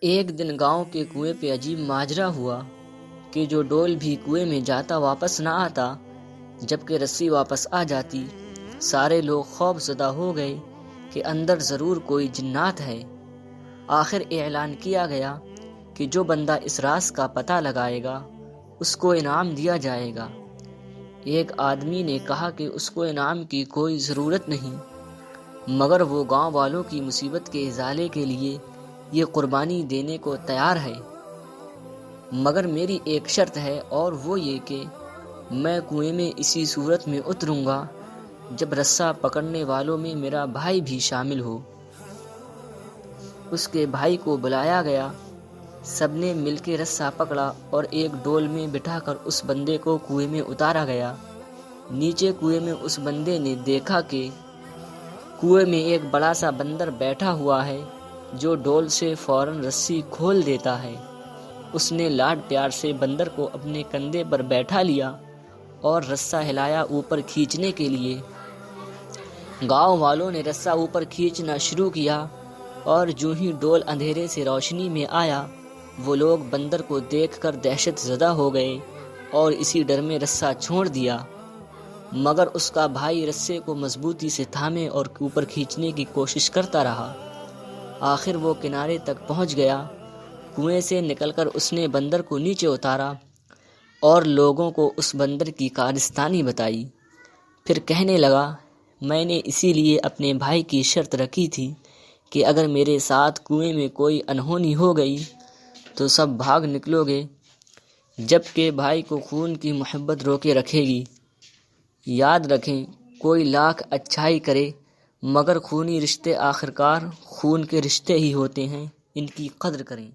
ایک دن گاؤں کے کنویں پہ عجیب ماجرا ہوا کہ جو ڈول بھی کنویں میں جاتا واپس نہ آتا، جبکہ رسی واپس آ جاتی۔ سارے لوگ خوف زدہ ہو گئے کہ اندر ضرور کوئی جنات ہے۔ آخر اعلان کیا گیا کہ جو بندہ اس راز کا پتہ لگائے گا اس کو انعام دیا جائے گا۔ ایک آدمی نے کہا کہ اس کو انعام کی کوئی ضرورت نہیں، مگر وہ گاؤں والوں کی مصیبت کے ازالے کے لیے یہ قربانی دینے کو تیار ہے۔ مگر میری ایک شرط ہے، اور وہ یہ کہ میں کنویں میں اسی صورت میں اتروں گا جب رسہ پکڑنے والوں میں میرا بھائی بھی شامل ہو۔ اس کے بھائی کو بلایا گیا، سب نے مل کے رسہ پکڑا اور ایک ڈول میں بٹھا کر اس بندے کو کنویں میں اتارا گیا۔ نیچے کنویں میں اس بندے نے دیکھا کہ کنویں میں ایک بڑا سا بندر بیٹھا ہوا ہے جو ڈول سے فوراً رسی کھول دیتا ہے۔ اس نے لاڈ پیار سے بندر کو اپنے کندھے پر بیٹھا لیا اور رسہ ہلایا اوپر کھینچنے کے لیے۔ گاؤں والوں نے رسہ اوپر کھینچنا شروع کیا اور جو ہی ڈول اندھیرے سے روشنی میں آیا، وہ لوگ بندر کو دیکھ کر دہشت زدہ ہو گئے اور اسی ڈر میں رسہ چھوڑ دیا۔ مگر اس کا بھائی رسے کو مضبوطی سے تھامے اور اوپر کھینچنے کی کوشش کرتا رہا۔ آخر وہ کنارے تک پہنچ گیا۔ کنویں سے نکل کر اس نے بندر کو نیچے اتارا اور لوگوں کو اس بندر کی کارستانی بتائی۔ پھر کہنے لگا، میں نے اسی لیے اپنے بھائی کی شرط رکھی تھی کہ اگر میرے ساتھ کنویں میں کوئی انہونی ہو گئی تو سب بھاگ نکلو گے، جبکہ بھائی کو خون کی محبت روکے رکھے گی۔ یاد رکھیں، کوئی لاکھ اچھائی کرے مگر خونی رشتے آخرکار خون کے رشتے ہی ہوتے ہیں، ان کی قدر کریں۔